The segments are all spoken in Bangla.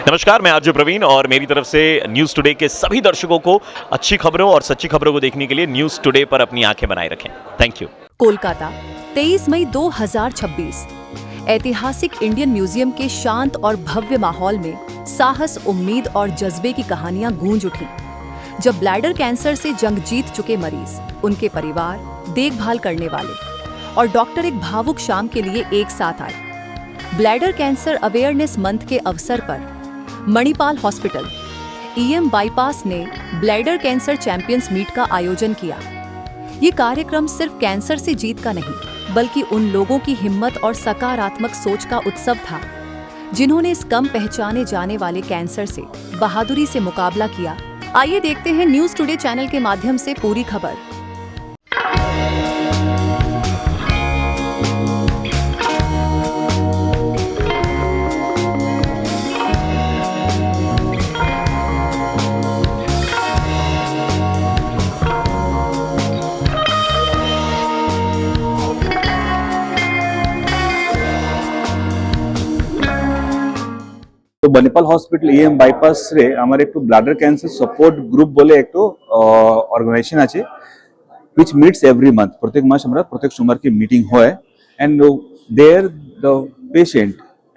नमस्कार, मैं आरजे प्रवीण और मेरी तरफ से न्यूज़ टुडे के सभी दर्शकों को अच्छी खबरों और सच्ची खबरों को देखने के लिए न्यूज़ टुडे पर अपनी आंखें बनाए रखें। Thank you. कोलकाता 23 मई 2026। ऐतिहासिक इंडियन म्यूजियम के शांत और भव्य माहौल में साहस, उम्मीद और जज्बे की कहानियां गूंज उठी। जब ब्लैडर कैंसर से जंग जीत चुके मरीज, उनके परिवार, देखभाल करने वाले और डॉक्टर एक भावुक शाम के लिए एक साथ आए। ब्लैडर कैंसर अवेयरनेस मंथ के अवसर पर मणिपाल हॉस्पिटल ईएम बाईपास ने ब्लैडर कैंसर चैंपियंस मीट का आयोजन किया। ये कार्यक्रम सिर्फ कैंसर से जीत का नहीं, बल्कि उन लोगों की हिम्मत और सकारात्मक सोच का उत्सव था, जिन्होंने इस कम पहचाने जाने वाले कैंसर से बहादुरी से मुकाबला किया। आइए देखते हैं न्यूज़ टुडे चैनल के माध्यम से पूरी खबर। तो मणिपाल हॉस्पिटल ईएम বাইপাস রে আমার একটু ব্লাডার ক্যান্সার সাপোর্ট গ্রুপ বলে একটু অর্গানাইজেশন আছে which meets every month। প্রত্যেক মাস আমরা প্রত্যেক সোমবার কি মিটিং হয় and there the patient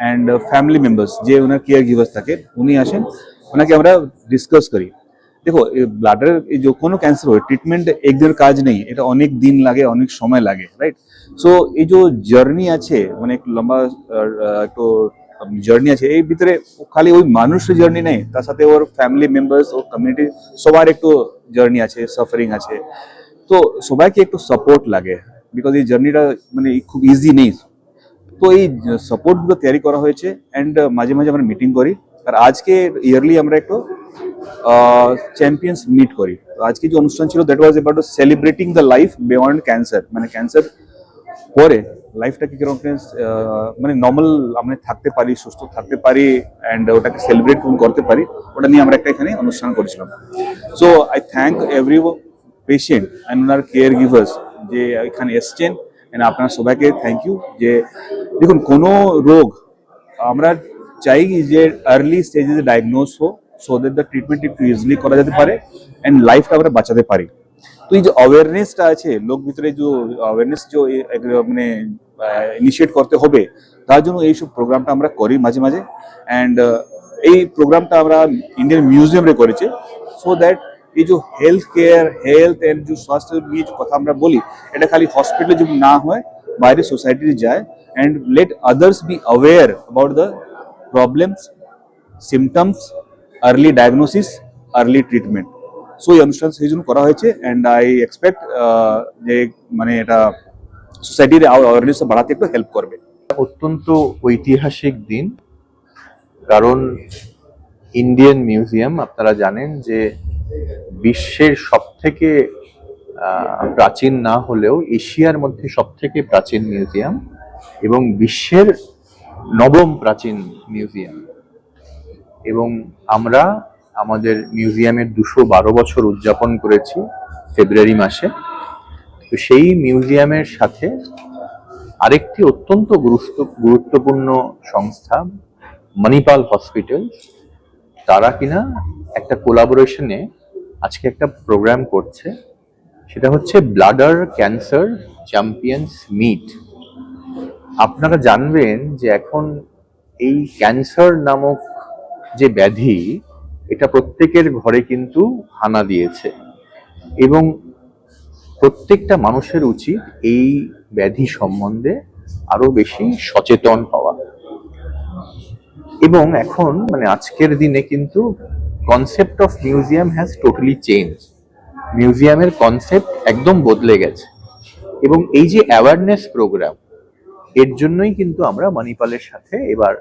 and family members যে ওনার কেয়ার গিভার্স থাকে উনি আসেন, ওনাকে আমরা ডিসকাস করি। দেখো, ব্লাডার যে কোনো ক্যান্সার হয় ট্রিটমেন্ট একদিনের কাজ নেই, এটা অনেক দিন লাগে, অনেক সময় লাগে, রাইট? সো এই যে জার্নি আছে, মানে একটু লম্বা একটু জার্নি আছে, এই ভিতরে খালি ওই মানুষের জার্নি নেই, তার সাথে ওর ফ্যামিলি মেম্বার্স, ওর কমিউনিটি সবার একটু জার্নি আছে, সাফারিং আছে। তো সবাইকে একটু সাপোর্ট লাগে, বিকজ এই জার্নিটা মানে খুব ইজি নেই। তো এই সাপোর্টগুলো তৈরি করা হয়েছে অ্যান্ড মাঝে মাঝে আমরা মিটিং করি। আর আজকে ইয়ারলি আমরা একটু চ্যাম্পিয়ন্স মিট করি। আজকে যে অনুষ্ঠান ছিল that was about celebrating the life beyond cancer, মানে ক্যান্সার পরে লাইফটাকে কিরকম মানে নর্মাল আমরা থাকতে পারি, সুস্থ থাকতে পারি অ্যান্ড ওটাকে সেলিব্রেট করতে পারি, ওটা নিয়ে আমরা একটা এখানে অনুষ্ঠান করেছিলাম। So I thank every patient and owner care givers যে এখানে এসছেন, অ্যান্ড আপনারা সবাইকে থ্যাংক ইউ। যে দেখুন, কোনো রোগ আমরা চাই যে আর্লি স্টেজে ডায়াগনোজ হোক, সো দ্যাট দ্য ট্রিটমেন্ট একটু ইজিলি করা যেতে পারে অ্যান্ড লাইফটা আমরা বাঁচাতে পারি। তো এই যে অ্যাওয়ারনেসটা আছে লোক ভিতরে, যে অ্যাওয়ারনেস যে মানে ইনিশিয়েট করতে হবে, তার জন্য এইসব প্রোগ্রামটা আমরা করি মাঝে মাঝে। অ্যান্ড এই প্রোগ্রামটা আমরা ইন্ডিয়ান মিউজিয়ামে করেছি, সো দ্যাট এই যে হেলথ কেয়ার, হেলথ অ্যান্ড যে স্বাস্থ্য নিয়ে যে কথা আমরা বলি, এটা খালি হসপিটালে যদি না হয়, বাইরে সোসাইটিতে যায় and let others be aware about the problems, symptoms, early diagnosis, early treatment. So এই অনুষ্ঠান সেই জন্য করা হয়েছে অ্যান্ড আই এক্সপেক্ট যে মানে এটা সোসাইটির অ্যাওয়ারনেস বাড়াতে একটু হেল্প করবে। অত্যন্ত ঐতিহাসিক দিন, কারণ ইন্ডিয়ান মিউজিয়াম আপনারা জানেন যে বিশ্বের সবথেকে প্রাচীন না হলেও এশিয়ার মধ্যে সবথেকে প্রাচীন মিউজিয়াম এবং বিশ্বের নবম প্রাচীন মিউজিয়াম। এবং আমরা আমাদের মিউজিয়ামের 212 বছর উদযাপন করেছি ফেব্রুয়ারি মাসে। তো সেই মিউজিয়ামের সাথে আরেকটি অত্যন্ত গুরুত্বপূর্ণ সংস্থা মণিপাল হসপিটাল, তারা কিনা একটা কোলাবোরেশনে আজকে একটা প্রোগ্রাম করছে, সেটা হচ্ছে ব্লাডার ক্যান্সার চ্যাম্পিয়ন্স মিট। আপনারা জানবেন যে এখন এই ক্যান্সার নামক যে ব্যাধি, এটা প্রত্যেকের ঘরে কিন্তু হানা দিয়েছে এবং প্রত্যেকটা মানুষের উচিত এই ব্যাধি সম্বন্ধে আরো বেশি সচেতন হওয়া। এবং এখন মানে আজকের দিনে কিন্তু concept of museum has totally change. মিউজিয়ামের কনসেপ্ট একদম বদলে গেছে এবং এই যে অ্যাওয়ারনেস প্রোগ্রাম, এর জন্যই কিন্তু আমরা মণিপালের সাথে এবার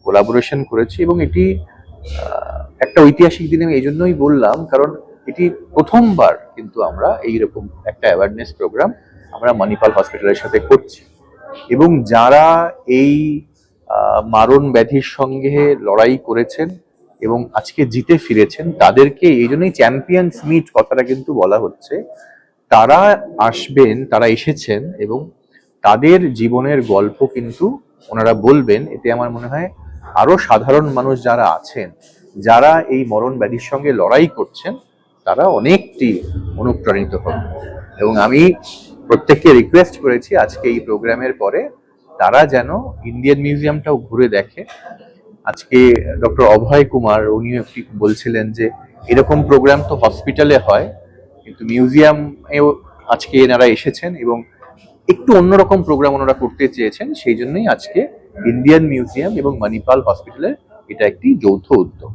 কোলাবোরেশন করেছি। এবং এটি একটা ঐতিহাসিক দিনে এই জন্যই বললাম, কারণ এটি প্রথমবার কিন্তু আমরা এইরকম একটা অ্যাওয়ারনেস প্রোগ্রাম আমরা মণিপাল হসপিটালের সাথে করছি। এবং যারা এই মারণ ব্যাধির সঙ্গে লড়াই করেছেন এবং আজকে জিতে ফিরেছেন, তাদেরকে এই জন্যই চ্যাম্পিয়ন্স মিট কথাটা কিন্তু বলা হচ্ছে। তারা আসবেন, তারা এসেছেন এবং তাদের জীবনের গল্প কিন্তু ওনারা বলবেন। এতে আমার মনে হয় আরো সাধারণ মানুষ যারা আছেন, যারা এই মরণ ব্যাধির সঙ্গে লড়াই করছেন, তারা অনেকটি অনুপ্রাণিত হন। এবং আমি প্রত্যেককে রিকোয়েস্ট করেছি আজকে এই প্রোগ্রামের পরে তারা যেন ইন্ডিয়ান মিউজিয়ামটাও ঘুরে দেখে। আজকে ডক্টর অভয় কুমার উনিও একটি বলছিলেন যে এরকম প্রোগ্রাম তো হসপিটালে হয়, কিন্তু মিউজিয়ামেও আজকে এনারা এসেছেন এবং একটু অন্যরকম প্রোগ্রাম ওনারা করতে চেয়েছেন। সেই জন্যই আজকে ইন্ডিয়ান মিউজিয়াম এবং মণিপাল হসপিটালের এটা একটি যৌথ উদ্যোগ।